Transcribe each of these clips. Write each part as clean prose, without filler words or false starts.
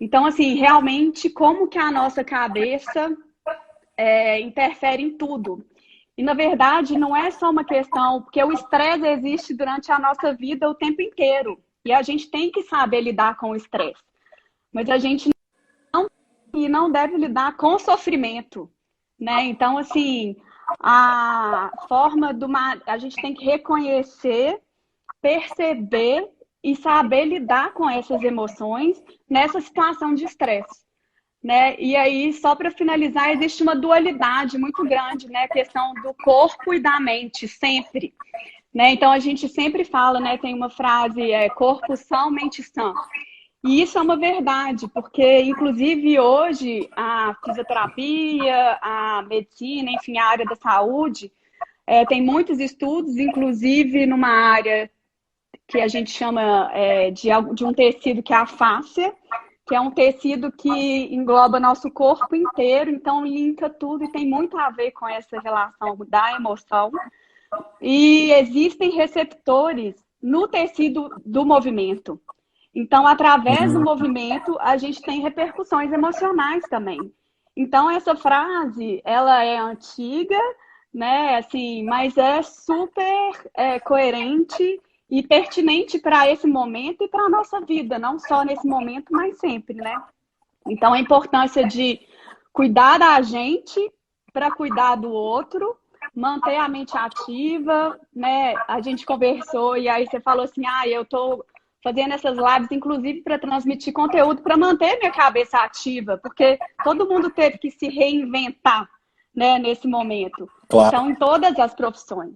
Então, assim, realmente, como que a nossa cabeça interfere em tudo. E, na verdade, não é só uma questão, porque o estresse existe durante a nossa vida o tempo inteiro. E a gente tem que saber lidar com o estresse. Mas a gente não deve lidar com o sofrimento, né? Então, assim, a gente tem que reconhecer, perceber e saber lidar com essas emoções nessa situação de estresse, né? E aí, só para finalizar, existe uma dualidade muito grande, né? A questão do corpo e da mente, sempre. Né? Então, a gente sempre fala, né? Tem uma frase, corpo são, mente sã. E isso é uma verdade, porque, inclusive, hoje, a fisioterapia, a medicina, enfim, a área da saúde, tem muitos estudos, inclusive numa área que a gente chama de um tecido que é a fáscia, que é um tecido que engloba nosso corpo inteiro, então linka tudo e tem muito a ver com essa relação da emoção. E existem receptores no tecido do movimento. Então, através do movimento, a gente tem repercussões emocionais também. Então, essa frase, ela é antiga, né, assim, mas é super coerente e pertinente para esse momento e para a nossa vida, não só nesse momento, mas sempre, né? Então, a importância de cuidar da gente para cuidar do outro, manter a mente ativa, né? A gente conversou e aí você falou assim, eu tô fazendo essas lives, inclusive, para transmitir conteúdo, para manter minha cabeça ativa, porque todo mundo teve que se reinventar, né, nesse momento. Claro. Então, em todas as profissões.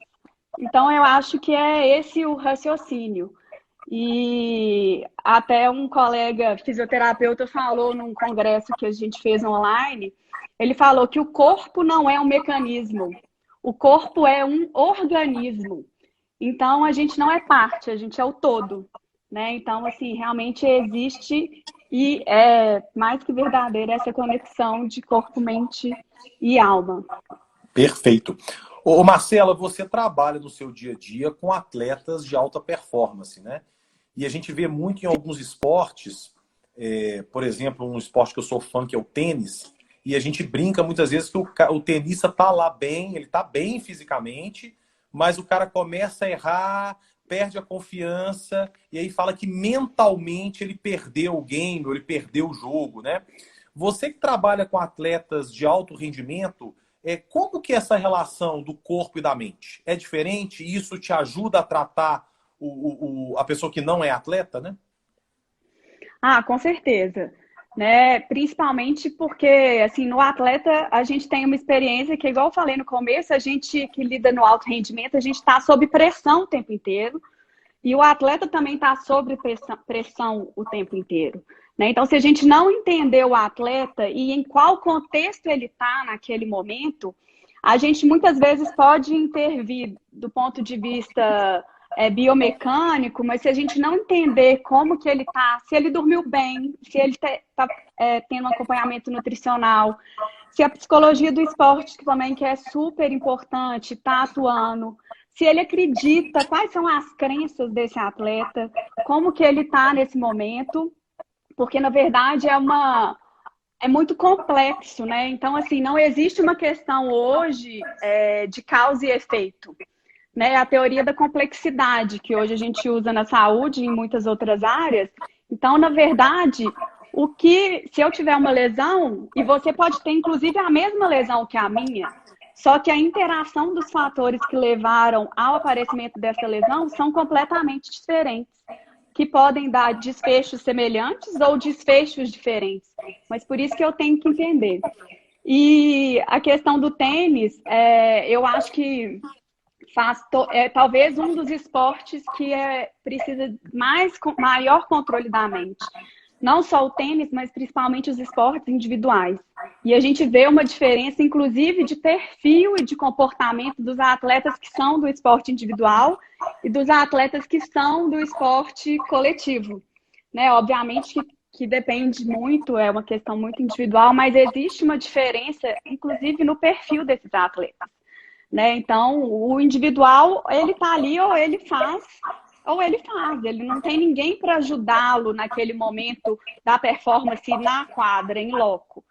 Então, eu acho que é esse o raciocínio. E até um colega fisioterapeuta falou num congresso que a gente fez online, ele falou que o corpo não é um mecanismo, o corpo é um organismo. Então, a gente não é parte, a gente é o todo. Né? Então, assim, realmente existe e é mais que verdadeira essa conexão de corpo, mente e alma. Perfeito. Ô Marcela, você trabalha no seu dia a dia com atletas de alta performance, né? E a gente vê muito em alguns esportes, por exemplo, um esporte que eu sou fã, que é o tênis, e a gente brinca muitas vezes que o tenista tá lá bem, ele tá bem fisicamente, mas o cara começa a errar, perde a confiança, e aí fala que mentalmente ele perdeu o game, ou ele perdeu o jogo, né? Você que trabalha com atletas de alto rendimento, como que é essa relação do corpo e da mente? É diferente? E isso te ajuda a tratar a pessoa que não é atleta, né? Com certeza. Né? Principalmente porque, assim, no atleta a gente tem uma experiência que, igual eu falei no começo, a gente que lida no alto rendimento, a gente está sob pressão o tempo inteiro e o atleta também está sob pressão o tempo inteiro. Né? Então, se a gente não entender o atleta e em qual contexto ele está naquele momento, a gente muitas vezes pode intervir do ponto de vista biomecânico, mas se a gente não entender como que ele está, se ele dormiu bem, se ele está tendo um acompanhamento nutricional, se a psicologia do esporte, que também que é super importante, está atuando, se ele acredita, quais são as crenças desse atleta, como que ele está nesse momento, porque, na verdade, é muito complexo, né? Então, assim, não existe uma questão hoje de causa e efeito. Né? A teoria da complexidade, que hoje a gente usa na saúde e em muitas outras áreas. Então, na verdade, se eu tiver uma lesão, e você pode ter, inclusive, a mesma lesão que a minha, só que a interação dos fatores que levaram ao aparecimento dessa lesão são completamente diferentes, que podem dar desfechos semelhantes ou desfechos diferentes. Mas por isso que eu tenho que entender. E a questão do tênis, eu acho que talvez um dos esportes que precisa maior controle da mente. Não só o tênis, mas principalmente os esportes individuais. E a gente vê uma diferença, inclusive, de perfil e de comportamento dos atletas que são do esporte individual e dos atletas que são do esporte coletivo. Né? Obviamente que depende muito, é uma questão muito individual, mas existe uma diferença, inclusive, no perfil desses atletas. Né? Então, o individual, ele está ali ou ele faz ou ele faz, ele não tem ninguém para ajudá-lo naquele momento da performance na quadra, em loco.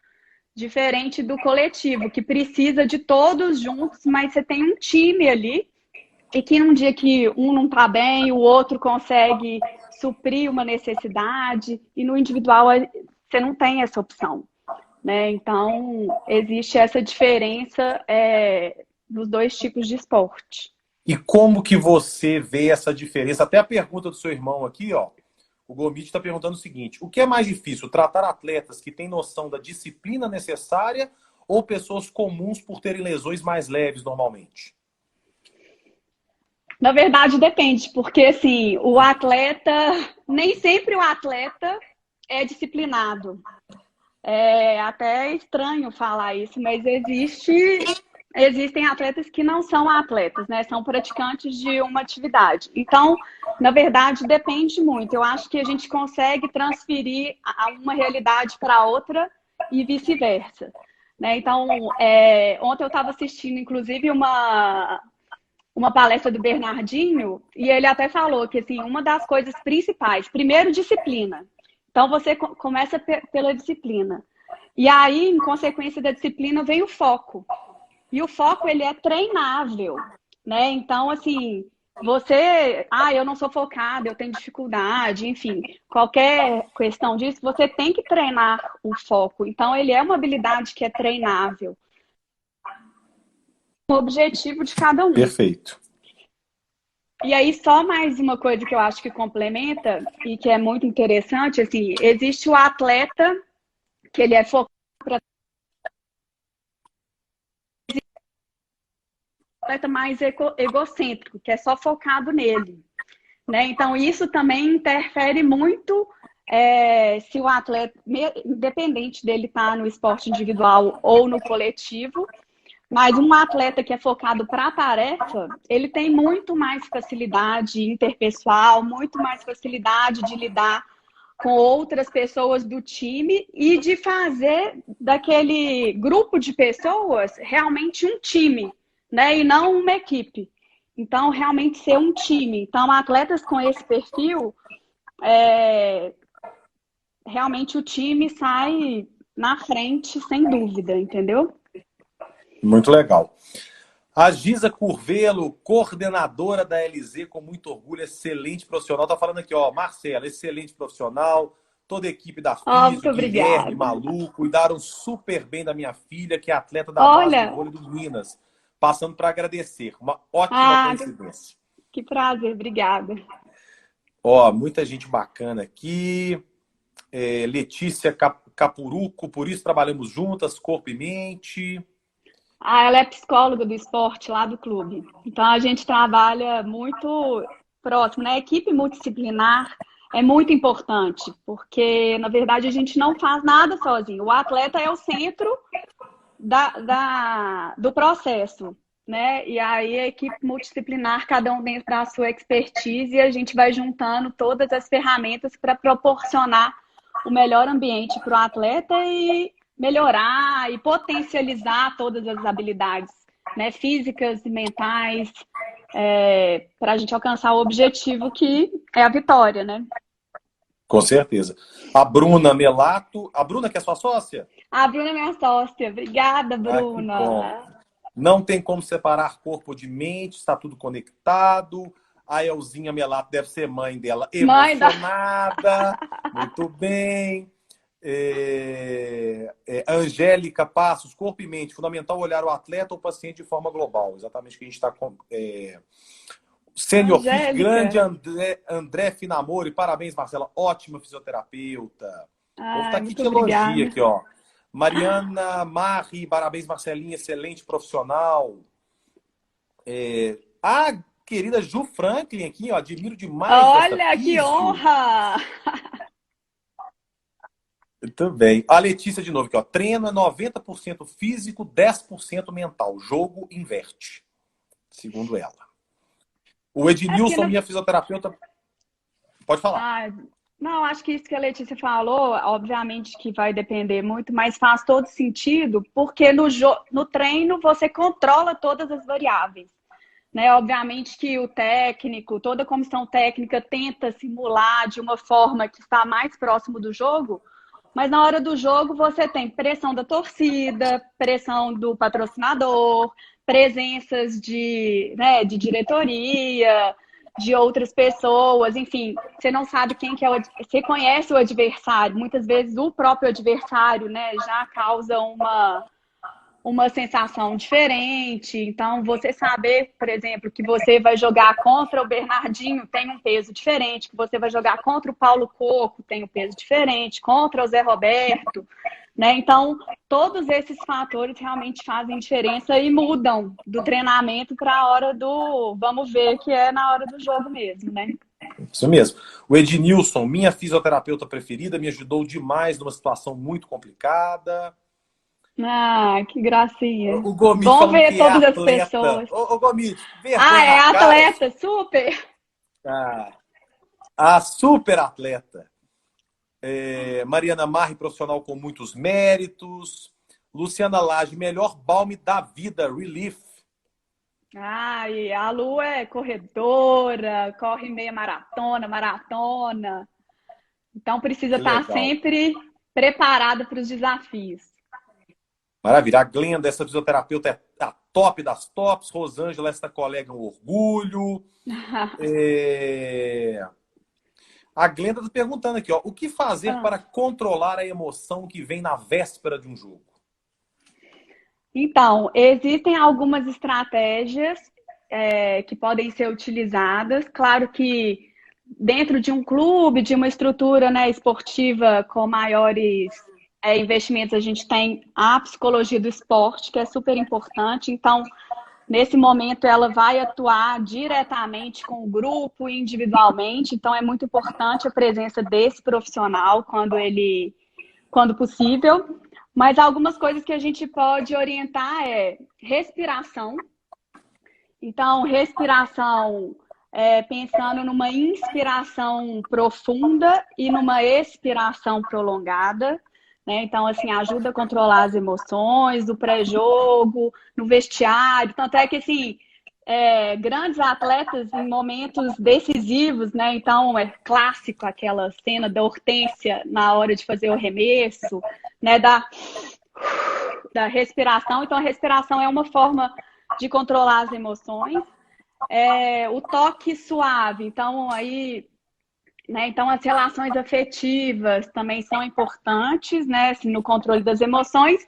Diferente do coletivo, que precisa de todos juntos, mas você tem um time ali, e que num dia que um não está bem, o outro consegue suprir uma necessidade, e no individual você não tem essa opção, né? Então, existe essa diferença dos dois tipos de esporte. E como que você vê essa diferença? Até a pergunta do seu irmão aqui, ó. O Gomit está perguntando o seguinte: o que é mais difícil, tratar atletas que têm noção da disciplina necessária ou pessoas comuns por terem lesões mais leves normalmente? Na verdade, depende, porque assim, nem sempre o atleta é disciplinado. É até estranho falar isso, mas existem atletas que não são atletas, né? São praticantes de uma atividade. Então, na verdade, depende muito. Eu acho que a gente consegue transferir uma realidade para outra e vice-versa, né? Então, ontem eu estava assistindo, inclusive, uma palestra do Bernardinho, e ele até falou que assim, uma das coisas principais, primeiro, disciplina. Então, você começa pela disciplina. E aí, em consequência da disciplina, vem o foco. E o foco, ele é treinável, né? Então, assim, eu não sou focada, eu tenho dificuldade, enfim, qualquer questão disso, você tem que treinar o foco. Então, ele é uma habilidade que é treinável. O objetivo de cada um. Perfeito. E aí, só mais uma coisa que eu acho que complementa e que é muito interessante, assim, existe o atleta que ele é focado para atleta mais egocêntrico, que é só focado nele, né? Então, isso também interfere muito se o atleta, independente dele estar no esporte individual ou no coletivo, mas um atleta que é focado para a tarefa, ele tem muito mais facilidade interpessoal, muito mais facilidade de lidar com outras pessoas do time e de fazer daquele grupo de pessoas realmente um time, né? E não uma equipe. Então, realmente ser um time. Então, atletas com esse perfil, realmente o time sai na frente, sem dúvida, entendeu? Muito legal. A Giza Curvelo, coordenadora da LZ, com muito orgulho, excelente profissional. Tá falando aqui, ó, Marcela, excelente profissional. Toda a equipe da FIS, Muito o Guilherme, obrigada. Malu, cuidaram super bem da minha filha, que é atleta da base do Olha, vôlei do Minas. Passando para agradecer. Uma ótima coincidência. Que prazer, obrigada. Ó, muita gente bacana aqui. Letícia Capuruco, por isso trabalhamos juntas, corpo e mente. Ela é psicóloga do esporte lá do clube. Então a gente trabalha muito próximo, né? A equipe multidisciplinar é muito importante, porque na verdade a gente não faz nada sozinho. O atleta é o centro do processo, né? E aí a equipe multidisciplinar, cada um dentro da sua expertise, e a gente vai juntando todas as ferramentas para proporcionar o melhor ambiente para o atleta e melhorar e potencializar todas as habilidades, né, físicas e mentais, para a gente alcançar o objetivo que é a vitória, né? Com certeza. A Bruna Melato, a Bruna que é sua sócia? A Bruna é minha sócia. Obrigada, Bruna. Que bom. Não tem como separar corpo de mente, está tudo conectado. A Elzinha Melato deve ser mãe dela, emocionada. Muito bem. Angélica Passos, corpo e mente, fundamental olhar o atleta ou o paciente de forma global. Exatamente o que a gente está com. Sênior Fit, grande André Finamori, parabéns, Marcela, ótima fisioterapeuta. Vou estar aqui te elogia aqui, ó. Mariana Marri, parabéns, Marcelinha, excelente profissional. A querida Ju Franklin aqui, ó, admiro demais. Olha, que honra! Muito bem. A Letícia de novo aqui, ó. Treino é 90% físico, 10% mental. Jogo inverte, segundo ela. O Ednilson, minha fisioterapeuta... Pode falar. Não, acho que isso que a Letícia falou, obviamente que vai depender muito, mas faz todo sentido, porque no treino você controla todas as variáveis. né? Obviamente que o técnico, toda a comissão técnica tenta simular de uma forma que está mais próximo do jogo, mas na hora do jogo você tem pressão da torcida, pressão do patrocinador, presenças né, de diretoria, de outras pessoas, enfim, você não sabe quem que é você conhece o adversário, muitas vezes o próprio adversário, né, já causa uma sensação diferente. Então, você saber, por exemplo, que você vai jogar contra o Bernardinho tem um peso diferente, que você vai jogar contra o Paulo Coco tem um peso diferente, contra o Zé Roberto, né? Então, todos esses fatores realmente fazem diferença e mudam do treinamento para a hora do vamos ver, que é na hora do jogo mesmo, né? Isso mesmo. O Ednilson, minha fisioterapeuta preferida, me ajudou demais numa situação muito complicada. Ah, que gracinha. O Gomit Bom falando ver que é todas as atleta. pessoas. Ô Gomit, Ah, vergonha é na cara. atleta, super. Ah, a super atleta. Mariana Marri, profissional com muitos méritos. Luciana Lage, melhor balme da vida, Relief. Ai, a Lu é corredora, corre meia maratona, maratona. Então precisa Que estar legal. sempre preparada para os desafios. Maravilha. A Glenda, essa fisioterapeuta é a top das tops. Rosângela, essa colega é um orgulho. A Glenda está perguntando aqui, ó, o que fazer para controlar a emoção que vem na véspera de um jogo? Então, existem algumas estratégias que podem ser utilizadas. Claro que dentro de um clube, de uma estrutura, né, esportiva com maiores investimentos, a gente tem a psicologia do esporte, que é super importante. Então, nesse momento, ela vai atuar diretamente com o grupo, individualmente. Então, é muito importante a presença desse profissional quando possível. Mas algumas coisas que a gente pode orientar é respiração. Então, respiração, pensando numa inspiração profunda e numa expiração prolongada, né? Então, assim, ajuda a controlar as emoções, do pré-jogo, no vestiário. Tanto é que, assim, grandes atletas em momentos decisivos, né? Então, é clássico aquela cena da Hortência na hora de fazer o arremesso, né? Da respiração. Então, a respiração é uma forma de controlar as emoções. O toque suave. Então, aí, né? Então, as relações afetivas também são importantes, né? Assim, no controle das emoções.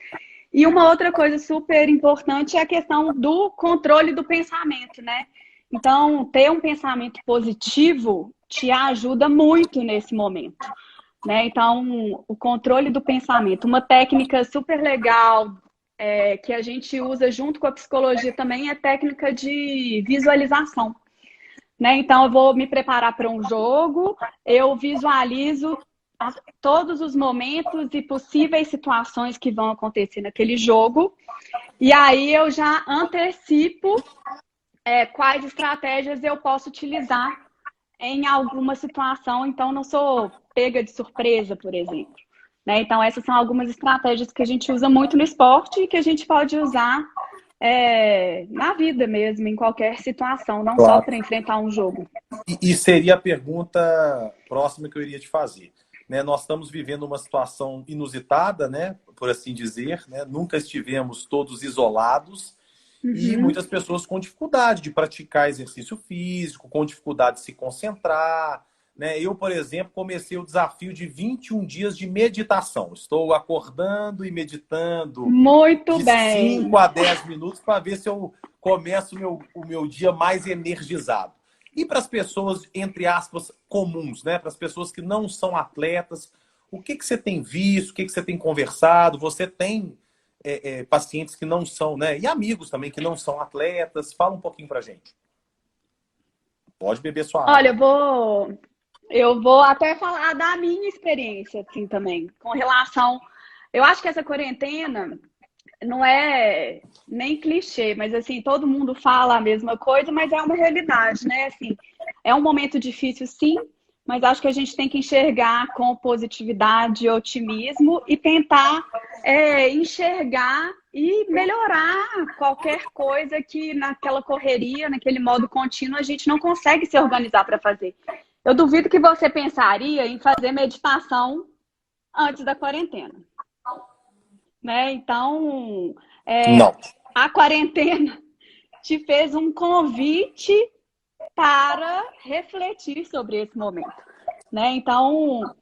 E uma outra coisa super importante é a questão do controle do pensamento, né? Então, ter um pensamento positivo te ajuda muito nesse momento, né? Então, o controle do pensamento. Uma técnica super legal que a gente usa junto com a psicologia também é a técnica de visualização, né? Então, eu vou me preparar para um jogo, eu visualizo todos os momentos e possíveis situações que vão acontecer naquele jogo. E aí eu já antecipo quais estratégias eu posso utilizar em alguma situação. Então, não sou pega de surpresa, por exemplo. Né? Então, essas são algumas estratégias que a gente usa muito no esporte e que a gente pode usar na vida mesmo, em qualquer situação, não Claro. só para enfrentar um jogo. E seria a pergunta próxima que eu iria te fazer. Né, nós estamos vivendo uma situação inusitada, né, por assim dizer, né? Nunca estivemos todos isolados e muitas pessoas com dificuldade de praticar exercício físico, com dificuldade de se concentrar. Né? Eu, por exemplo, comecei o desafio de 21 dias de meditação. Estou acordando e meditando Muito de bem. 5 a 10 minutos para ver se eu começo o meu dia mais energizado. E para as pessoas, entre aspas, comuns, né? Para as pessoas que não são atletas, o que você tem visto, o que você tem conversado? Você tem pacientes que não são, né? E amigos também que não são atletas. Fala um pouquinho para a gente. Pode beber sua água. Olha, eu vou até falar da minha experiência, assim, também, com relação... Eu acho que essa quarentena não é nem clichê, mas assim, todo mundo fala a mesma coisa, mas é uma realidade, né? Assim, é um momento difícil, sim, mas acho que a gente tem que enxergar com positividade e otimismo e tentar enxergar e melhorar qualquer coisa que naquela correria, naquele modo contínuo, a gente não consegue se organizar para fazer. Eu duvido que você pensaria em fazer meditação antes da quarentena, né? Então, Não. a quarentena te fez um convite para refletir sobre esse momento, né? Então,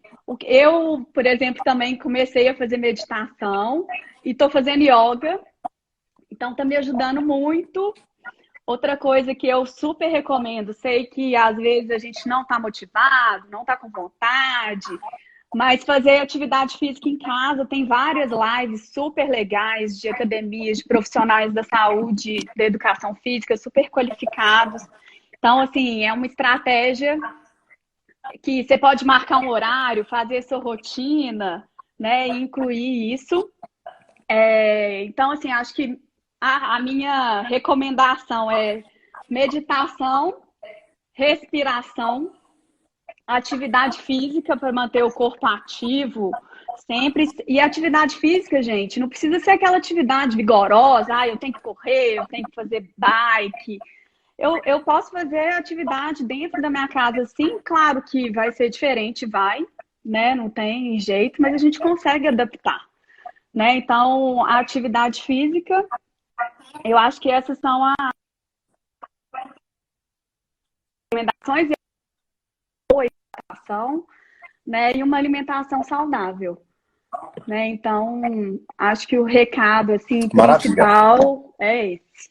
eu, por exemplo, também comecei a fazer meditação e estou fazendo yoga, então está me ajudando muito. Outra coisa que eu super recomendo, sei que às vezes a gente não está motivado, não está com vontade, mas fazer atividade física em casa, tem várias lives super legais de academias, de profissionais da saúde, da educação física, super qualificados. Então, assim, é uma estratégia que você pode marcar um horário, fazer sua rotina, né, e incluir isso. Então, assim, acho que a minha recomendação é meditação, respiração, atividade física para manter o corpo ativo sempre. E atividade física, gente, não precisa ser aquela atividade vigorosa, eu tenho que correr, eu tenho que fazer bike. Eu posso fazer atividade dentro da minha casa, sim, claro que vai ser diferente, vai, né? Não tem jeito, mas a gente consegue adaptar, né? Então, a atividade física, eu acho que essas são as recomendações, né? E uma alimentação saudável, né? Então, acho que o recado assim principal é esse.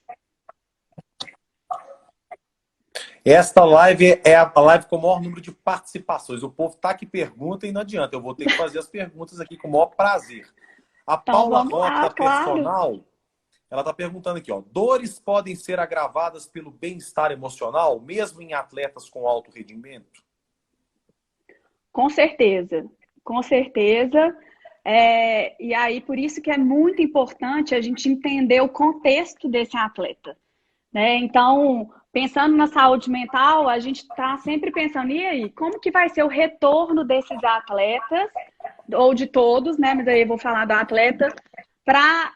Esta live é a live com o maior número de participações. O povo tá que pergunta e não adianta. Eu vou ter que fazer as perguntas aqui com o maior prazer. A Paula Rota, personal, ela está perguntando aqui, ó. Dores podem ser agravadas pelo bem-estar emocional, mesmo em atletas com alto rendimento? Com certeza, com certeza. E aí, por isso que é muito importante a gente entender o contexto desse atleta, né? Então, pensando na saúde mental, a gente está sempre pensando, e aí, como que vai ser o retorno desses atletas, ou de todos, né? Mas aí eu vou falar do atleta, para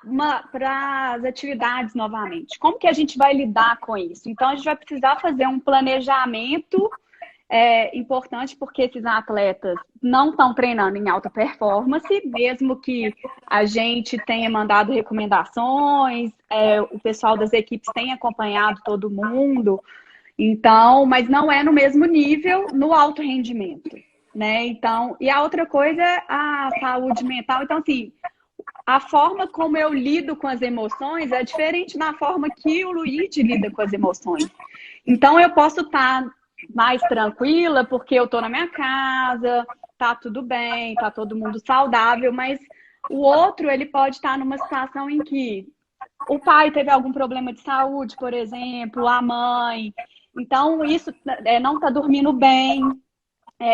as atividades novamente. Como que a gente vai lidar com isso? Então, a gente vai precisar fazer um planejamento importante, porque esses atletas não estão treinando em alta performance, mesmo que a gente tenha mandado recomendações, o pessoal das equipes tenha acompanhado todo mundo, então, mas não é no mesmo nível no alto rendimento, né? Então, e a outra coisa é a saúde mental. Então, assim, a forma como eu lido com as emoções é diferente da forma que o Luigi lida com as emoções. Então, eu posso estar mais tranquila porque eu tô na minha casa, tá tudo bem, tá todo mundo saudável, mas o outro, ele pode estar numa situação em que o pai teve algum problema de saúde, por exemplo, a mãe. Então, isso não tá dormindo bem,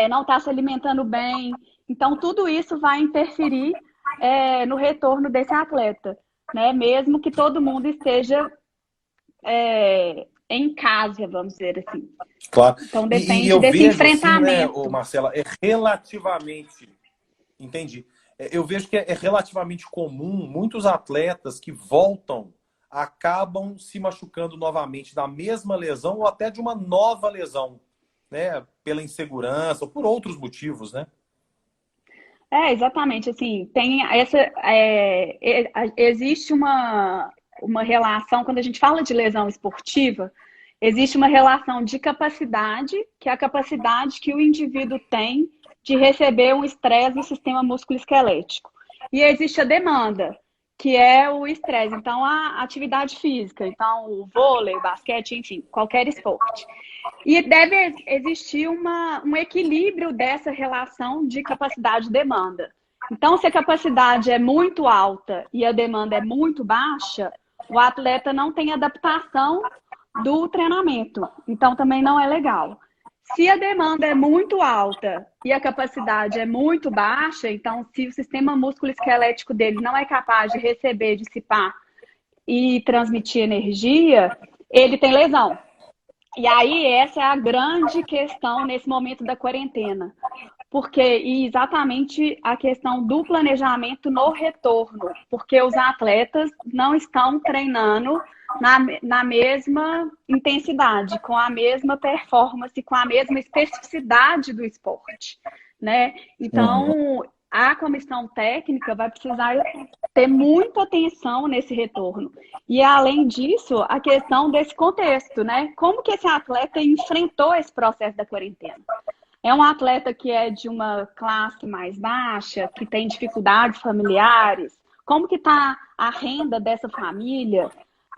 não tá se alimentando bem. Então, tudo isso vai interferir no retorno desse atleta, né? Mesmo que todo mundo esteja em casa, vamos dizer assim. Claro. Então depende eu desse vejo, enfrentamento. assim, né, Marcela, é relativamente... Entendi. Eu vejo que é relativamente comum muitos atletas que voltam acabam se machucando novamente da mesma lesão ou até de uma nova lesão, né? Pela insegurança ou por outros motivos, né? Exatamente, assim, tem existe uma relação, quando a gente fala de lesão esportiva, existe uma relação de capacidade, que é a capacidade que o indivíduo tem de receber um estresse do sistema músculo-esquelético. E existe a demanda, que é o estresse. Então, a atividade física, então o vôlei, o basquete, enfim, qualquer esporte. E deve existir um equilíbrio dessa relação de capacidade e demanda. Então, se a capacidade é muito alta e a demanda é muito baixa, o atleta não tem adaptação do treinamento. Então, também não é legal. Se a demanda é muito alta e a capacidade é muito baixa, então, se o sistema músculo-esquelético dele não é capaz de receber, dissipar e transmitir energia, ele tem lesão. E aí, essa é a grande questão nesse momento da quarentena. Porque e exatamente a questão do planejamento no retorno. Porque os atletas não estão treinando na mesma intensidade, com a mesma performance, com a mesma especificidade do esporte, né? Uhum. Então, a comissão técnica vai precisar ter muita atenção nesse retorno. E, além disso, a questão desse contexto, né? Como que esse atleta enfrentou esse processo da quarentena? É um atleta que é de uma classe mais baixa, que tem dificuldades familiares? Como que está a renda dessa família?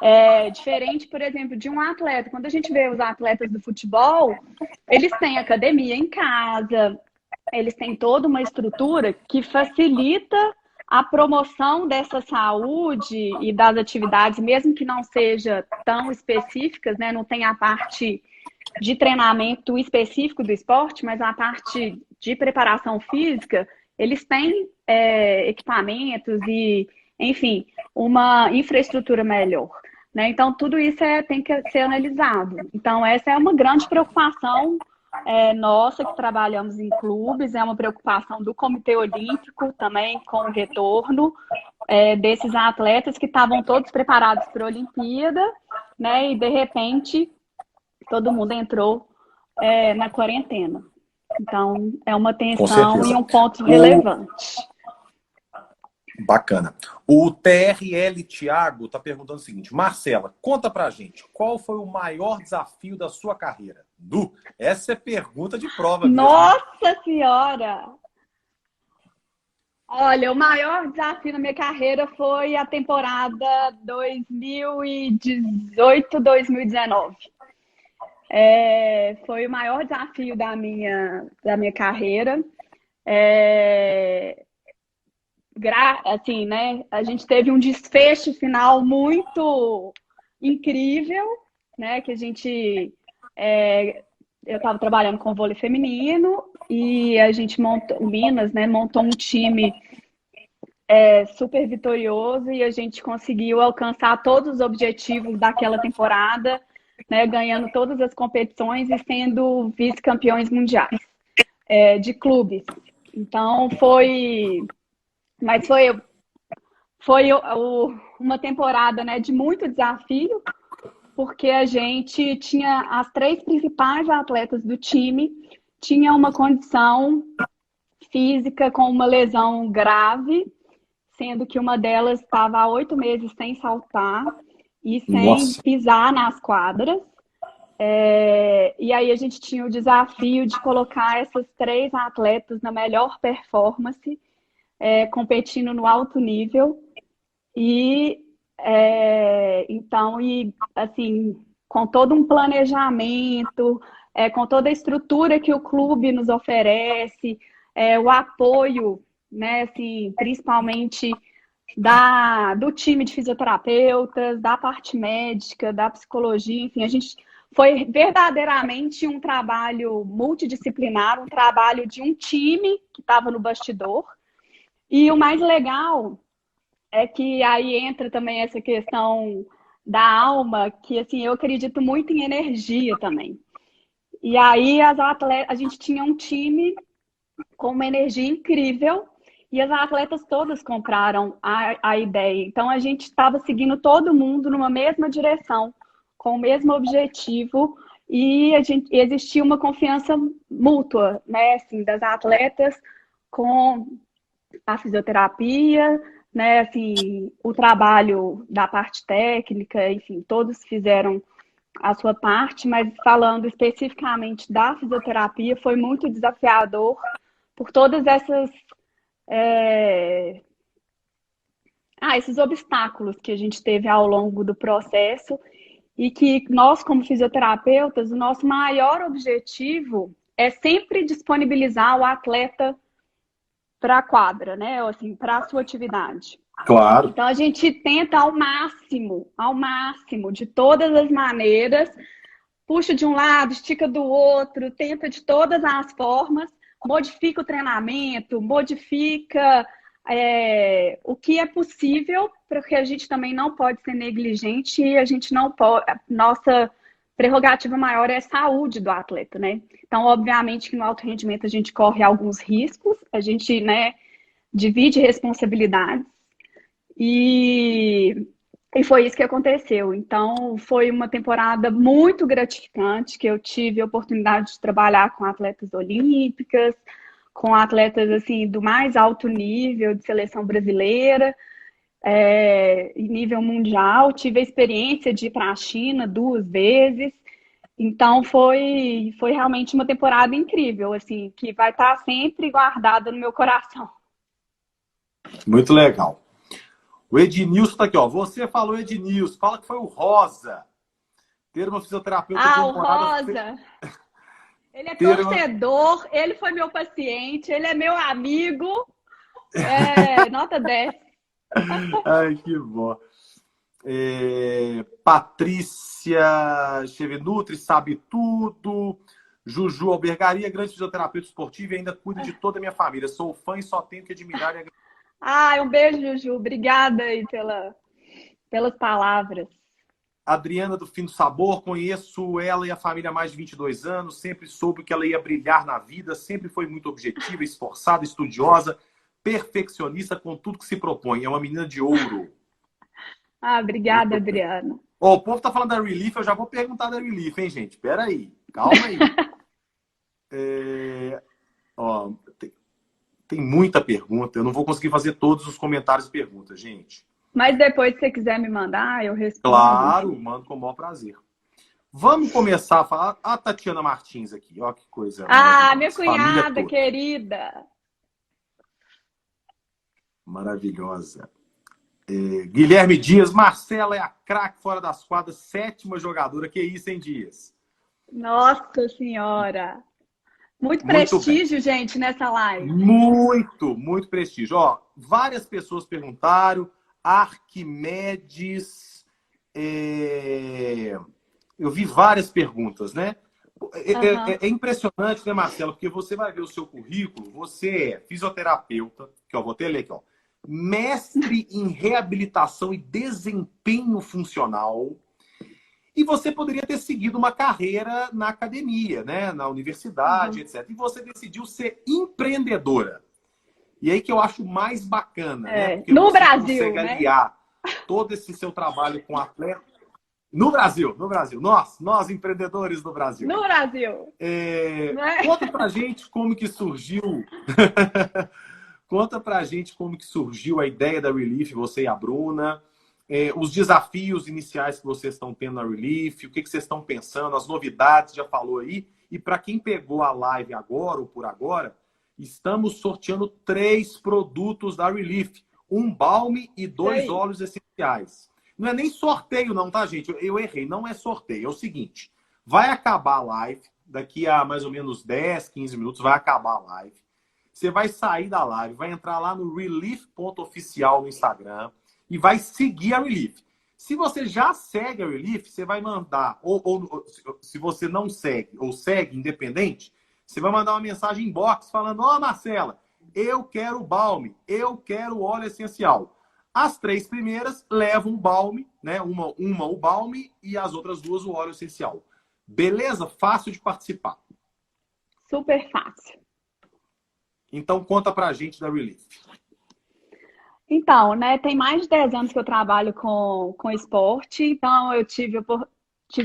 É diferente, por exemplo, de um atleta. Quando a gente vê os atletas do futebol, eles têm academia em casa, eles têm toda uma estrutura que facilita a promoção dessa saúde e das atividades, mesmo que não seja tão específicas, né? Não tem a parte de treinamento específico do esporte, mas a parte de preparação física, eles têm equipamentos e, enfim, uma infraestrutura melhor. Né? Então, tudo isso tem que ser analisado. Então, essa é uma grande preocupação nossa, que trabalhamos em clubes, é uma preocupação do Comitê Olímpico também com o retorno desses atletas que estavam todos preparados para a Olimpíada, né? E, de repente, todo mundo entrou na quarentena. Então, é uma Com tensão e certeza. um ponto relevante. Bacana. O TRL Thiago está perguntando o seguinte: Marcela, conta pra gente, qual foi o maior desafio da sua carreira? Essa é pergunta de prova mesmo. Nossa Senhora! Olha, o maior desafio na minha carreira foi a temporada 2018-2019. Foi o maior desafio da minha carreira. Assim, né? A gente teve um desfecho final muito incrível, né? Que a gente eu estava trabalhando com vôlei feminino e a gente montou, Minas, né? Montou um time super vitorioso e a gente conseguiu alcançar todos os objetivos daquela temporada, né? Ganhando todas as competições e sendo vice-campeões mundiais de clubes. Então mas foi uma temporada, né, de muito desafio, porque a gente tinha as 3 principais atletas do time, tinha uma condição física com uma lesão grave, sendo que uma delas estava há 8 meses sem saltar e sem Nossa. pisar nas quadras. E aí a gente tinha o desafio de colocar essas 3 atletas na melhor performance, competindo no alto nível. E então, assim, com todo um planejamento, com toda a estrutura que o clube nos oferece, o apoio, né, assim, principalmente do time de fisioterapeutas, da parte médica, da psicologia, enfim, a gente foi verdadeiramente um trabalho multidisciplinar, um trabalho de um time que estava no bastidor. E o mais legal é que aí entra também essa questão da alma, que assim, eu acredito muito em energia também. E aí a gente tinha um time com uma energia incrível e as atletas todas compraram a ideia. Então a gente estava seguindo todo mundo numa mesma direção, com o mesmo objetivo, e existia uma confiança mútua, né, assim, das atletas com a fisioterapia, né, assim, o trabalho da parte técnica, enfim, todos fizeram a sua parte, mas falando especificamente da fisioterapia, foi muito desafiador por todas esses obstáculos que a gente teve ao longo do processo e que nós, como fisioterapeutas, o nosso maior objetivo é sempre disponibilizar o atleta para a quadra, né? Assim, para a sua atividade. Claro. Então a gente tenta ao máximo, de todas as maneiras, puxa de um lado, estica do outro, tenta de todas as formas, modifica o treinamento, modifica o que é possível, porque a gente também não pode ser negligente e a gente não pode. Nossa prerrogativa maior é a saúde do atleta, né? Então, obviamente que no alto rendimento a gente corre alguns riscos, a gente, né, divide responsabilidades e foi isso que aconteceu. Então, foi uma temporada muito gratificante, que eu tive a oportunidade de trabalhar com atletas olímpicas, com atletas assim do mais alto nível de seleção brasileira, em nível mundial. Tive a experiência de ir para a China 2 vezes. Então foi realmente uma temporada incrível, assim, que vai estar sempre guardada no meu coração. Muito legal. O Ednilson tá aqui, ó. Você falou, Ednilson, fala que foi o Rosa. Ter uma fisioterapeuta O temporada. Rosa, ele é torcedor, ele foi meu paciente, ele é meu amigo. Nota 10. Ai, que bom. Patrícia Chevenutri, sabe tudo. Juju Albergaria, grande fisioterapeuta esportiva e ainda cuido de toda a minha família. Sou fã e só tenho que admirar. Um beijo, Juju. Obrigada aí pelas palavras. Adriana do Fim do Sabor, conheço ela e a família há mais de 22 anos. Sempre soube que ela ia brilhar na vida. Sempre foi muito objetiva, esforçada, estudiosa, perfeccionista com tudo que se propõe. É uma menina de ouro. Obrigada, Adriana. O povo tá falando da Relief, eu já vou perguntar da Relief, hein, gente? Pera aí, calma aí. Tem muita pergunta, eu não vou conseguir fazer todos os comentários e perguntas, gente. Mas depois, se você quiser me mandar, eu respondo. Claro, mando com o maior prazer. Vamos começar a falar. A Tatiana Martins aqui, ó que coisa. Minha cunhada querida. Maravilhosa. Guilherme Dias, Marcela é a craque fora das quadras, 7ª jogadora. Que isso, hein, Dias? Nossa Senhora! Muito prestígio, gente, nessa live. Muito prestígio. Ó, várias pessoas perguntaram. Arquimedes. Eu vi várias perguntas, né? É impressionante, né, Marcela? Porque você vai ver o seu currículo, você é fisioterapeuta, que eu vou até ler aqui, ó. Mestre em reabilitação e desempenho funcional. E você poderia ter seguido uma carreira na academia, né? Na universidade, etc. E você decidiu ser empreendedora. E aí que eu acho mais bacana, né? Porque no você Brasil, consegue aliar todo esse seu trabalho com atleta. No Brasil. Nós empreendedores do Brasil. No Brasil. Conta pra gente como que surgiu. Conta pra gente como que surgiu a ideia da Relief, você e a Bruna. Os desafios iniciais que vocês estão tendo na Relief, o que vocês estão pensando, as novidades, já falou aí. E para quem pegou a live agora ou por agora, estamos sorteando 3 produtos da Relief. Um balme e 2 óleos essenciais. Não é nem sorteio não, tá, gente? Eu errei, não é sorteio. É o seguinte, vai acabar a live, daqui a mais ou menos 10, 15 minutos vai acabar a live. Você vai sair da live, vai entrar lá no relief.oficial no Instagram e vai seguir a Relief. Se você já segue a Relief, você vai mandar, ou se você não segue, ou segue independente, você vai mandar uma mensagem inbox falando, Marcela, eu quero o balme, eu quero o óleo essencial. As 3 primeiras levam o balme, né? Uma o balme e as outras 2 o óleo essencial. Beleza? Fácil de participar. Super fácil. Então, conta pra gente da Relief. Então, né, tem mais de 10 anos que eu trabalho com esporte, então eu tive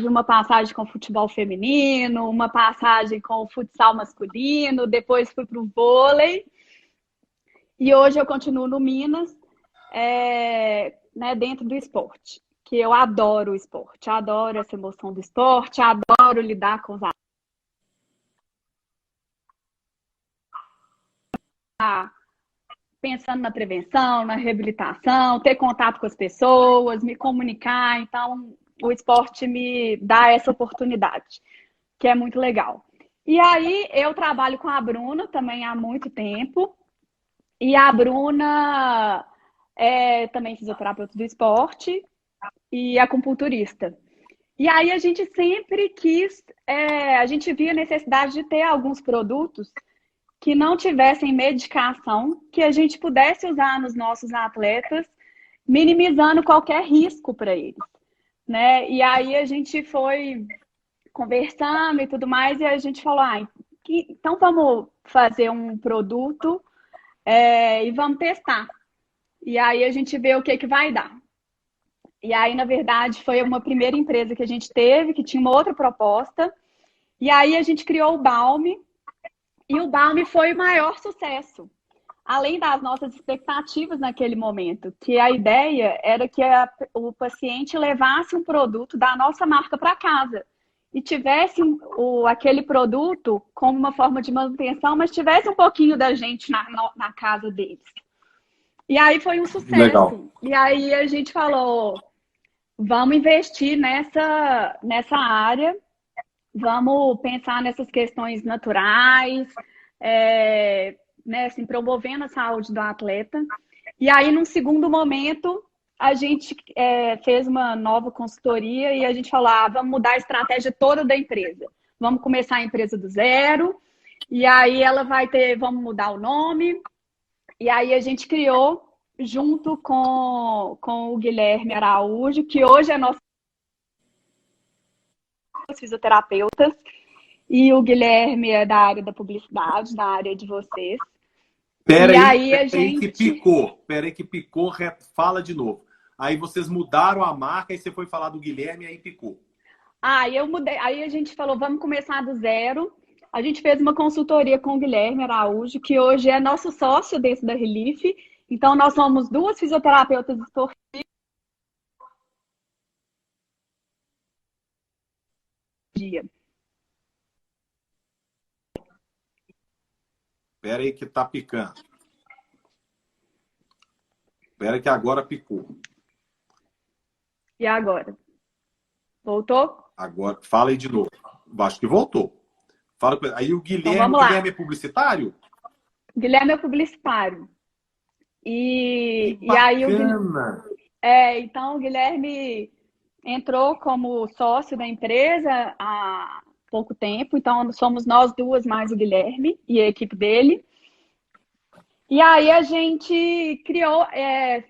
uma passagem com futebol feminino, uma passagem com futsal masculino, depois fui para o vôlei, e hoje eu continuo no Minas, né, dentro do esporte, que eu adoro o esporte, adoro essa emoção do esporte, adoro lidar com os pensando na prevenção, na reabilitação, ter contato com as pessoas, me comunicar. Então, o esporte me dá essa oportunidade, que é muito legal. E aí, eu trabalho com a Bruna também há muito tempo. E a Bruna é também fisioterapeuta do esporte e acupunturista. E aí, a gente sempre quis... a gente via a necessidade de ter alguns produtos que não tivessem medicação, que a gente pudesse usar nos nossos atletas, minimizando qualquer risco para eles, né? E aí a gente foi conversamos e tudo mais, e a gente falou, então vamos fazer um produto e vamos testar. E aí a gente vê o que vai dar. E aí, na verdade, foi uma primeira empresa que a gente teve, que tinha uma outra proposta. E aí a gente criou o Balme, e o Balme foi o maior sucesso. Além das nossas expectativas naquele momento, que a ideia era que o paciente levasse um produto da nossa marca para casa e tivesse aquele produto como uma forma de manutenção, mas tivesse um pouquinho da gente na casa deles. E aí foi um sucesso. Legal. E aí a gente falou, vamos investir nessa área, vamos pensar nessas questões naturais, né, assim, promovendo a saúde do atleta. E aí, num segundo momento, a gente fez uma nova consultoria e a gente falou, vamos mudar a estratégia toda da empresa. Vamos começar a empresa do zero. E aí vamos mudar o nome. E aí a gente criou, junto com o Guilherme Araújo, que hoje é nosso fisioterapeutas, e o Guilherme é da área da publicidade, da área de vocês. Peraí que picou, fala de novo. Aí vocês mudaram a marca e você foi falar do Guilherme e aí picou. Eu mudei. Aí a gente falou, vamos começar do zero. A gente fez uma consultoria com o Guilherme Araújo, que hoje é nosso sócio dentro da Relief. Então, nós somos duas fisioterapeutas esportivas. Pera aí que tá picando. Pera que agora picou. E agora? Voltou? Agora, fala aí de novo. Acho que voltou. Fala, aí o Guilherme, então, vamos lá. Guilherme é publicitário? O Guilherme é publicitário. E aí então o Guilherme entrou como sócio da empresa há pouco tempo, então somos nós duas mais o Guilherme e a equipe dele. E aí a gente criou,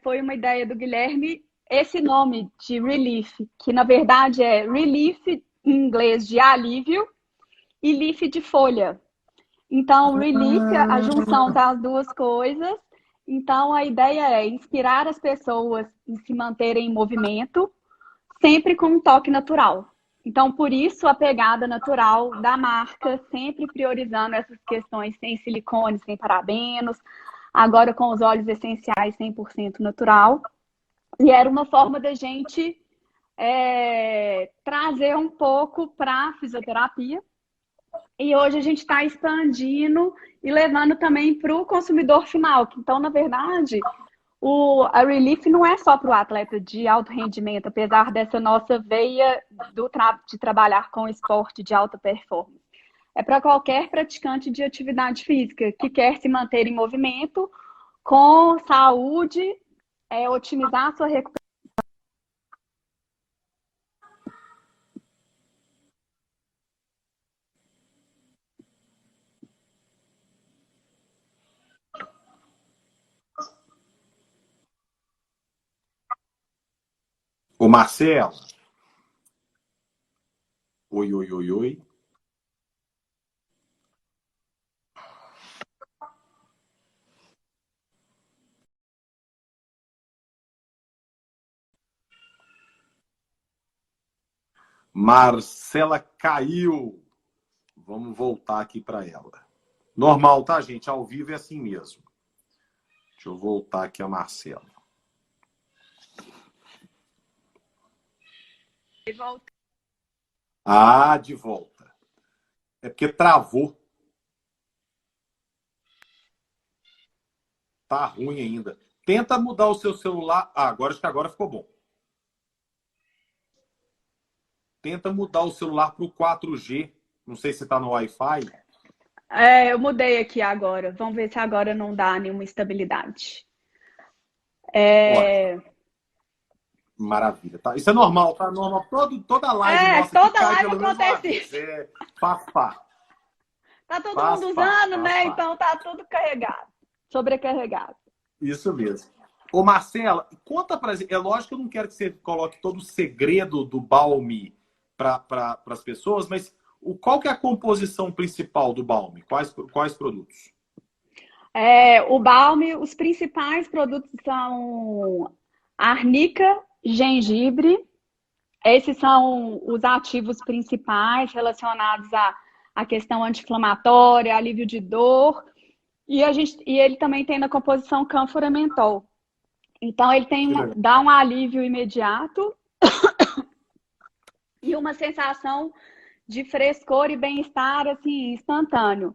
foi uma ideia do Guilherme, esse nome de Relief, que na verdade é Relief em inglês de alívio e leaf de folha. Então, Relief é a junção das duas coisas. Então, a ideia é inspirar as pessoas em se manterem em movimento, sempre com um toque natural. Então, por isso, a pegada natural da marca, sempre priorizando essas questões sem silicone, sem parabenos, agora com os óleos essenciais 100% natural. E era uma forma da gente trazer um pouco para a fisioterapia. E hoje a gente está expandindo e levando também para o consumidor final. Então, na verdade, a Relief não é só para o atleta de alto rendimento, apesar dessa nossa veia de trabalhar com esporte de alta performance. É para qualquer praticante de atividade física que quer se manter em movimento, com saúde, otimizar a sua recuperação. Ô, Marcelo. Oi, oi, oi, oi. Marcela caiu. Vamos voltar aqui para ela. Normal, tá, gente? Ao vivo é assim mesmo. Deixa eu voltar aqui a Marcela. De volta. De volta. É porque travou. Tá ruim ainda. Tenta mudar o seu celular. Acho que agora ficou bom. Tenta mudar o celular para o 4G. Não sei se está no Wi-Fi. Eu mudei aqui agora. Vamos ver se agora não dá nenhuma estabilidade. Maravilha, tá? Isso é normal, tá? Normal. Toda live nossa toda cai live acontece isso. Pá. Tá todo mundo usando, né? Então tá tudo carregado, sobrecarregado. Isso mesmo. Ô, Marcela, conta pra gente. É lógico que eu não quero que você coloque todo o segredo do Balme para as pessoas, mas qual que é a composição principal do balme? Quais produtos? O balme, os principais produtos são arnica, gengibre. Esses são os ativos principais relacionados à questão anti-inflamatória, alívio de dor. E ele também tem na composição cânfora mentol. Então, ele dá um alívio imediato e uma sensação de frescor e bem-estar assim, instantâneo.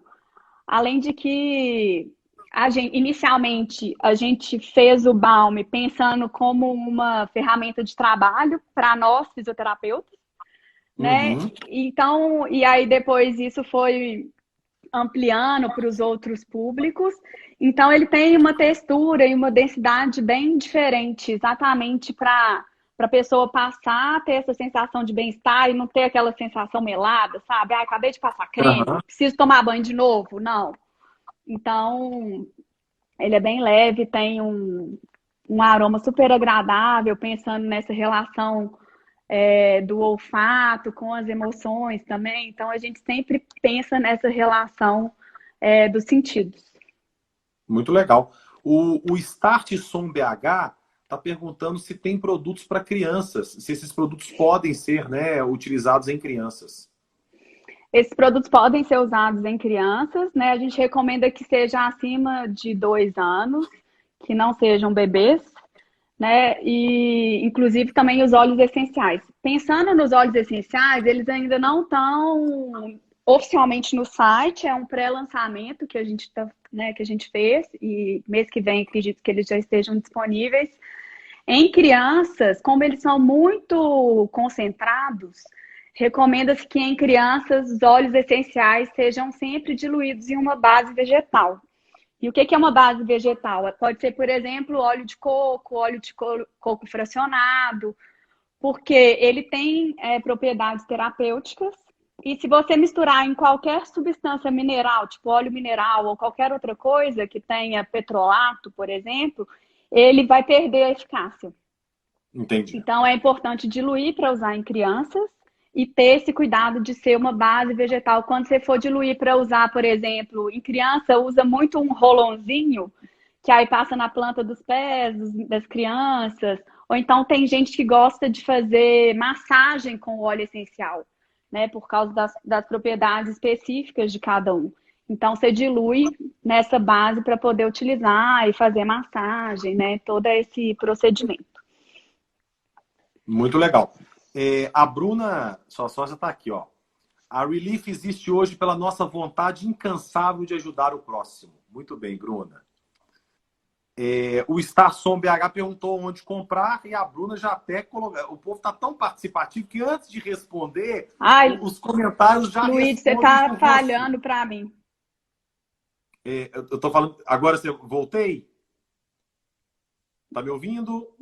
Além de que inicialmente a gente fez o balme pensando como uma ferramenta de trabalho para nós fisioterapeutas, né? Uhum. Então, e aí depois isso foi ampliando para os outros públicos. Então, ele tem uma textura e uma densidade bem diferente, exatamente para a pessoa passar a ter essa sensação de bem-estar e não ter aquela sensação melada, sabe? Ah, acabei de passar creme, Uhum. preciso tomar banho de novo? Não. Então, ele é bem leve, tem um aroma super agradável, pensando nessa relação do olfato com as emoções também. Então, a gente sempre pensa nessa relação dos sentidos. Muito legal. O Start Som BH está perguntando se tem produtos para crianças, se esses produtos podem ser, né, utilizados em crianças. Esses produtos podem ser usados em crianças, né? A gente recomenda que seja acima de 2 anos, que não sejam bebês, né? E, inclusive, também os óleos essenciais. Pensando nos óleos essenciais, eles ainda não estão oficialmente no site, é um pré-lançamento que a gente né, que a gente fez, e mês que vem acredito que eles já estejam disponíveis. Em crianças, como eles são muito concentrados, recomenda-se que em crianças os óleos essenciais sejam sempre diluídos em uma base vegetal. E o que é uma base vegetal? Pode ser, por exemplo, óleo de coco fracionado, porque ele tem propriedades terapêuticas. E se você misturar em qualquer substância mineral, tipo óleo mineral ou qualquer outra coisa que tenha petrolato, por exemplo, ele vai perder a eficácia. Entendi. Então, é importante diluir para usar em crianças e ter esse cuidado de ser uma base vegetal. Quando você for diluir para usar, por exemplo, em criança, usa muito um rolãozinho, que aí passa na planta dos pés das crianças. Ou então tem gente que gosta de fazer massagem com óleo essencial, né? Por causa das propriedades específicas de cada um. Então, você dilui nessa base para poder utilizar e fazer massagem, né? Todo esse procedimento. Muito legal. A Bruna já está aqui, ó. A Relief existe hoje pela nossa vontade incansável de ajudar o próximo. Muito bem, Bruna. O Starsom BH perguntou onde comprar e a Bruna já até colocou. O povo está tão participativo que antes de responder, Ai, os comentários já Luiz, você respondem está por você. falhando para mim. Eu estou falando. Agora você voltei? Tá me ouvindo?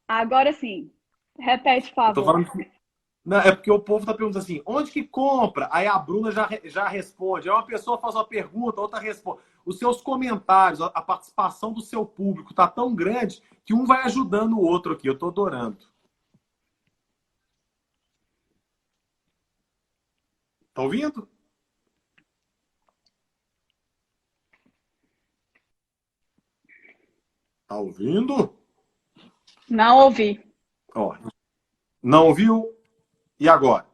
Agora sim. Repete, por Eu estou favor. falando que. Não, é porque o povo está perguntando assim, onde que compra? Aí a Bruna já responde. Aí uma pessoa faz uma pergunta, a outra responde. Os seus comentários, a participação do seu público está tão grande que um vai ajudando o outro aqui. Eu estou adorando. Tá ouvindo? Tá ouvindo? Não ouvi. Ó, não ouviu? E agora?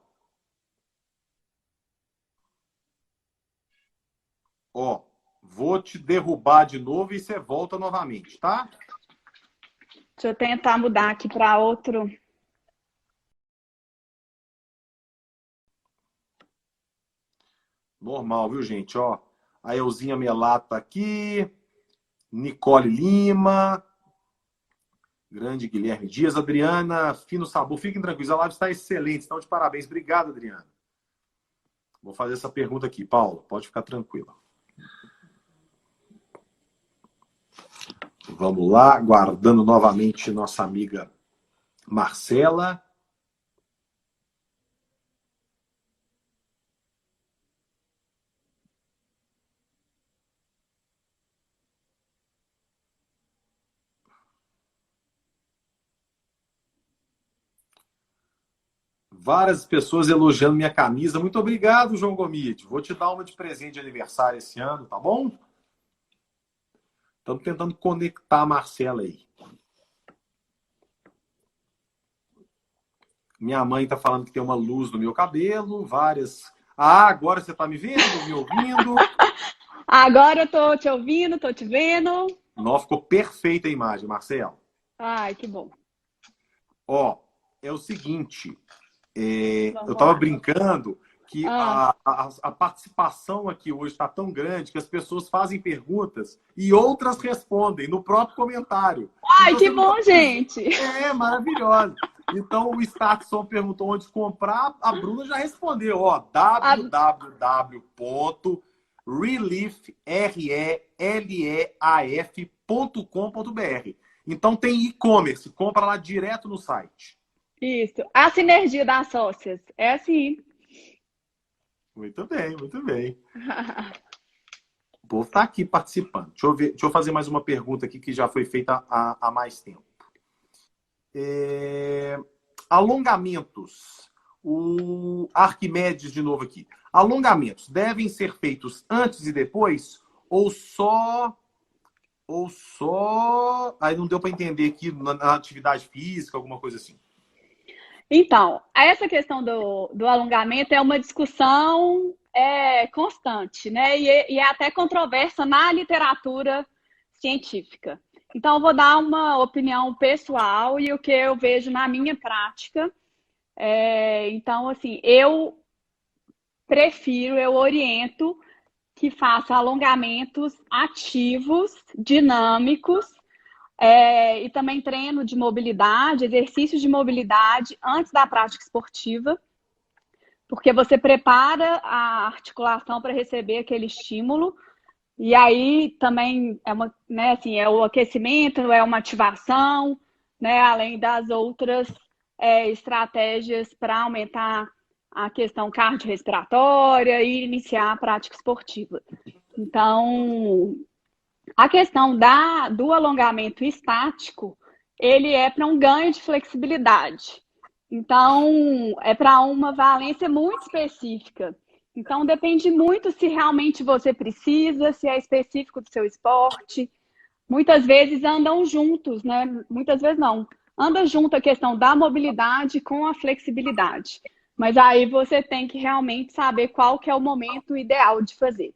Ó, vou te derrubar de novo e você volta novamente, tá? Deixa eu tentar mudar aqui para outro. Normal, viu, gente? Ó, a Elzinha Melato tá aqui. Nicole Lima. Grande Guilherme Dias. Adriana Fino Sabor. Fiquem tranquilos, a live está excelente. Estão de parabéns. Obrigado, Adriana. Vou fazer essa pergunta aqui. Paulo, pode ficar tranquilo. Vamos lá, guardando novamente nossa amiga Marcela. Várias pessoas elogiando minha camisa. Muito obrigado, João Gomide. Vou te dar uma de presente de aniversário esse ano, tá bom? Estamos tentando conectar a Marcela aí. Minha mãe está falando que tem uma luz no meu cabelo, várias. Ah, agora você está me vendo, me ouvindo? Agora eu tô te ouvindo, tô te vendo. Nossa, ficou perfeita a imagem, Marcelo. Ai, que bom. Ó, é o seguinte, eu Vamos estava lá. brincando que Ah, a participação aqui hoje está tão grande que as pessoas fazem perguntas e outras respondem no próprio comentário. ai, Então que você não bom, tá... gente. É maravilhoso. Então o Statson perguntou onde comprar, a Bruna já respondeu, ó, Ah, www.relief.com.br. Então tem e-commerce, compra lá direto no site. isso. A sinergia das sócias. É assim. Muito bem, muito bem. O povo está aqui participando. Deixa eu fazer mais uma pergunta aqui que já foi feita há mais tempo. Alongamentos. O Arquimedes de novo aqui. Alongamentos devem ser feitos antes e depois ou só aí não deu para entender aqui na atividade física, alguma coisa assim. Então, essa questão do alongamento é uma discussão constante, né? E é até controversa na literatura científica. Então, eu vou dar uma opinião pessoal e o que eu vejo na minha prática. Então, assim, eu oriento que faça alongamentos ativos, dinâmicos, e também treino de mobilidade, exercícios de mobilidade antes da prática esportiva, porque você prepara a articulação para receber aquele estímulo. E aí também né, assim, é o aquecimento, é uma ativação, né, além das outras estratégias para aumentar a questão cardiorrespiratória e iniciar a prática esportiva. Então, a questão do alongamento estático, ele é para um ganho de flexibilidade. Então, é para uma valência muito específica. Então, depende muito se realmente você precisa, se é específico do seu esporte. Muitas vezes andam juntos, né? Muitas vezes não. Anda junto a questão da mobilidade com a flexibilidade. Mas aí você tem que realmente saber qual que é o momento ideal de fazer.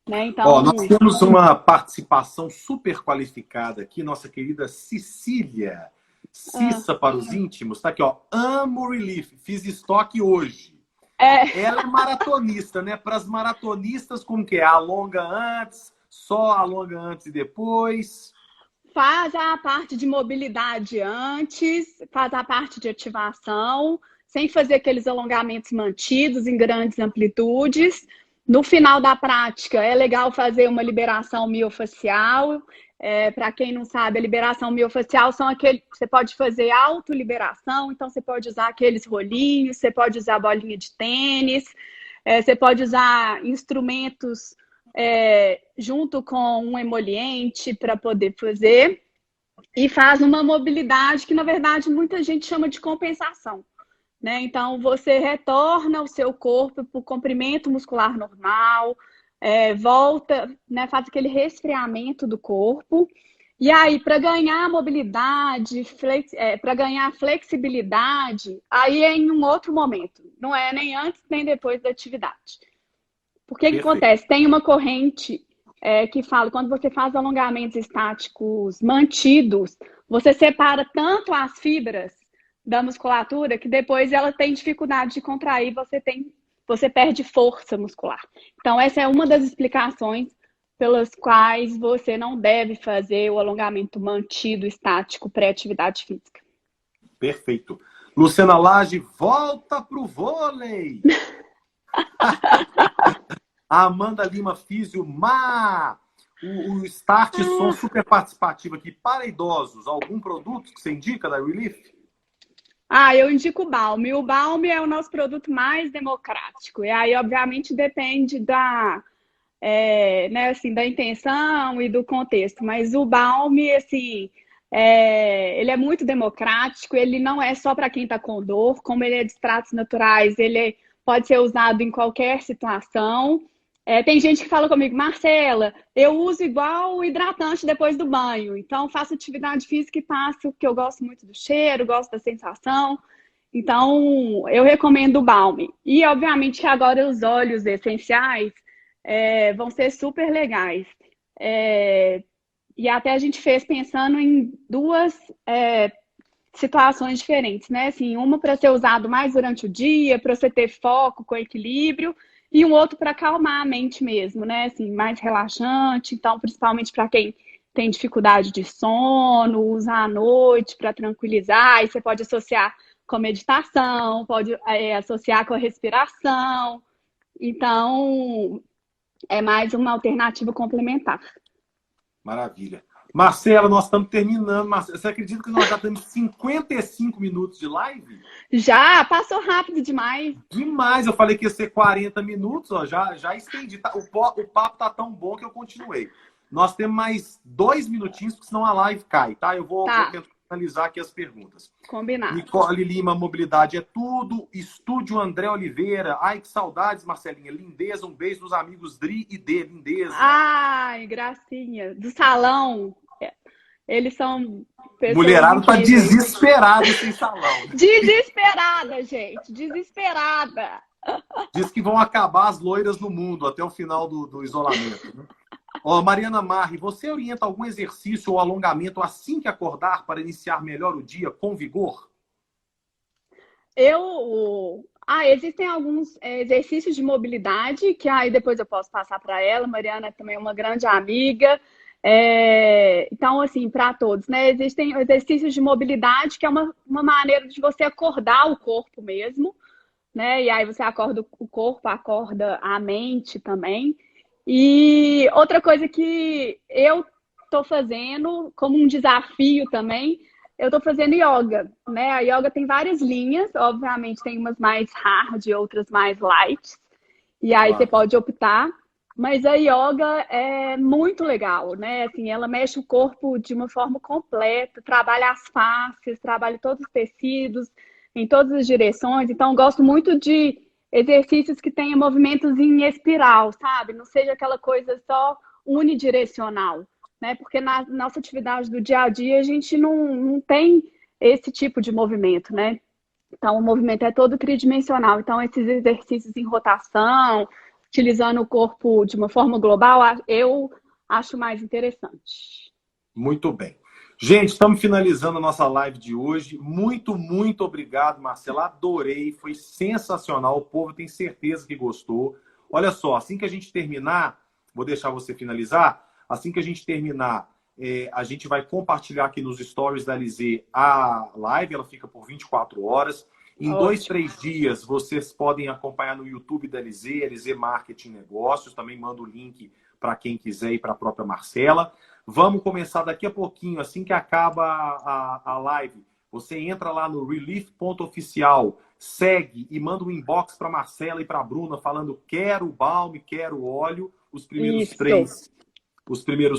Né? Ó, Então, nós temos uma participação super qualificada aqui, nossa querida Cecília. Cissa para os íntimos, tá aqui, ó. Amo Relief, fiz estoque hoje. Ela é maratonista, né? Para as maratonistas, como que é? Alonga antes, só alonga antes e depois. Faz a parte de mobilidade antes, faz a parte de ativação, sem fazer aqueles alongamentos mantidos em grandes amplitudes. No final da prática, é legal fazer uma liberação miofacial. Para quem não sabe, a liberação miofacial são aqueles. Você pode fazer autoliberação, então você pode usar aqueles rolinhos, você pode usar bolinha de tênis, você pode usar instrumentos junto com um emoliente para poder fazer. E faz uma mobilidade que, na verdade, muita gente chama de compensação. Né? Então, você retorna o seu corpo para o comprimento muscular normal, volta, né? Faz aquele resfriamento do corpo. E aí, para ganhar mobilidade, para ganhar flexibilidade, aí é em um outro momento. Não é nem antes nem depois da atividade. Por que acontece? Tem uma corrente que fala, quando você faz alongamentos estáticos mantidos, você separa tanto as fibras da musculatura que depois ela tem dificuldade de contrair, você perde força muscular. Então, essa é uma das explicações pelas quais você não deve fazer o alongamento mantido estático pré-atividade física. Perfeito. Luciana Lage, volta pro vôlei! A Amanda Lima Físio, o Start Som super participativo aqui para idosos. Algum produto que você indica da Relief? Eu indico o Balm. O Balm é o nosso produto mais democrático. E aí, obviamente, depende né, assim, da intenção e do contexto. Mas o Balm, assim, Ele é muito democrático, ele não é só para quem está com dor, como ele é de extratos naturais, pode ser usado em qualquer situação. Tem gente que fala comigo, Marcela, eu uso igual o hidratante depois do banho. Então, faço atividade física e passo, porque eu gosto muito do cheiro, gosto da sensação. Então, eu recomendo o Balm. E, obviamente, que agora os óleos essenciais vão ser super legais. E até a gente fez pensando em duas situações diferentes, né? Assim, uma para ser usado mais durante o dia, para você ter foco com equilíbrio, e um outro para acalmar a mente mesmo, né? Assim, mais relaxante. Então, principalmente para quem tem dificuldade de sono, usar à noite para tranquilizar, e você pode associar com meditação, pode associar com a respiração. Então, é mais uma alternativa complementar. Maravilha. Marcela, nós estamos terminando. Marcela, você acredita que nós já temos 55 minutos de live? Já passou rápido demais. Demais. Eu falei que ia ser 40 minutos, ó, já estendi. O papo tá tão bom que eu continuei. Nós temos mais 2 minutinhos, porque senão a live cai, tá? Vou tentar finalizar aqui as perguntas. Combinado. Nicole Lima, mobilidade é tudo. Estúdio André Oliveira. Ai, que saudades, Marcelinha. Lindeza, um beijo dos amigos Dri e D. Lindeza. Ai, gracinha. Do salão. Eles são pessoas mulherada tá incríveis. desesperada sem salão. Desesperada, gente. Desesperada. Diz que vão acabar as loiras no mundo até o final do isolamento, né? Ó, Mariana Marri, você orienta algum exercício ou alongamento assim que acordar para iniciar melhor o dia com vigor? Existem alguns exercícios de mobilidade que aí depois eu posso passar para ela. Mariana também é uma grande amiga. Então, assim, para todos, né? Existem exercícios de mobilidade que é uma maneira de você acordar o corpo mesmo, né? E aí você acorda o corpo, acorda a mente também. E outra coisa que eu estou fazendo como um desafio também, eu estou fazendo yoga, né? A yoga tem várias linhas, obviamente tem umas mais hard, outras mais light. E aí você pode optar. Mas a yoga é muito legal, né? Assim, ela mexe o corpo de uma forma completa, trabalha as faces, trabalha todos os tecidos, em todas as direções. Então, eu gosto muito de exercícios que tenham movimentos em espiral, sabe? Não seja aquela coisa só unidirecional, né? Porque na nossa atividade do dia a dia, a gente não tem esse tipo de movimento, né? Então, o movimento é todo tridimensional. Então, esses exercícios em rotação, utilizando o corpo de uma forma global, eu acho mais interessante. Muito bem. Gente, estamos finalizando a nossa live de hoje. Muito, muito obrigado, Marcela. Adorei, foi sensacional. O povo tem certeza que gostou. Olha só, assim que a gente terminar, vou deixar você finalizar. Assim que a gente terminar, a gente vai compartilhar aqui nos stories da LZ a live. Ela fica por 24 horas. Em 2, 3 dias, vocês podem acompanhar no YouTube da LZ, LZ Marketing Negócios. Também mando o link para quem quiser e para a própria Marcela. Vamos começar daqui a pouquinho, assim que acaba a live. Você entra lá no relief.oficial, segue e manda um inbox para Marcela e para a Bruna falando quero o balm, quero o óleo. Os primeiros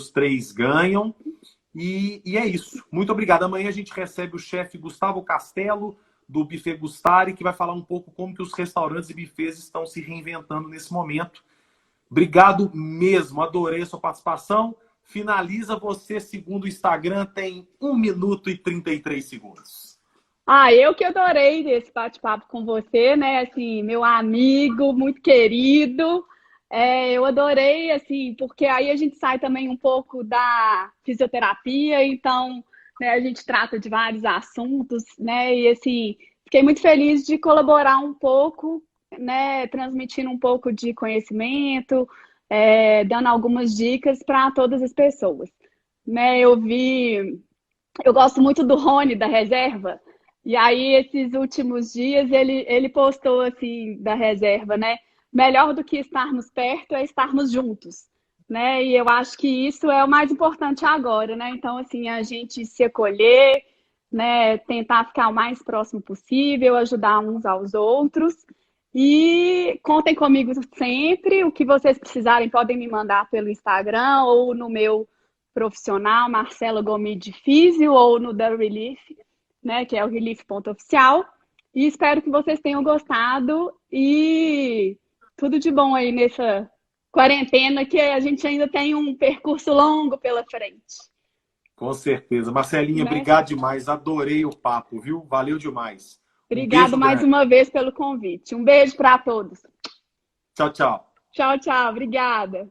três ganham. E é isso. Muito obrigado. Amanhã a gente recebe o chefe Gustavo Castelo, do Buffet Gustari, que vai falar um pouco como que os restaurantes e buffets estão se reinventando nesse momento. Obrigado mesmo. Adorei a sua participação. Finaliza você, segundo o Instagram, tem 1 minuto e 33 segundos. Eu que adorei esse bate-papo com você, né? Assim, meu amigo, muito querido. Eu adorei, assim, porque aí a gente sai também um pouco da fisioterapia, então, né, a gente trata de vários assuntos, né? E, assim, fiquei muito feliz de colaborar um pouco, né? Transmitindo um pouco de conhecimento, dando algumas dicas para todas as pessoas, né? Eu gosto muito do Rony da Reserva, e aí esses últimos dias ele postou assim da Reserva, né? Melhor do que estarmos perto é estarmos juntos, né? E eu acho que isso é o mais importante agora, né? Então, assim, a gente se acolher, né? Tentar ficar o mais próximo possível, ajudar uns aos outros. E contem comigo sempre. O que vocês precisarem podem me mandar pelo Instagram ou no meu profissional, Marcela Gomide Físio, ou no The Relief, né, que é o relief.oficial. E espero que vocês tenham gostado e tudo de bom aí nessa quarentena, que a gente ainda tem um percurso longo pela frente. Com certeza. Marcelinha, Né? obrigado demais. Adorei o papo, viu? Valeu demais. Obrigado mais uma vez pelo convite. Um beijo para todos. Tchau, tchau. Tchau, tchau. Obrigada.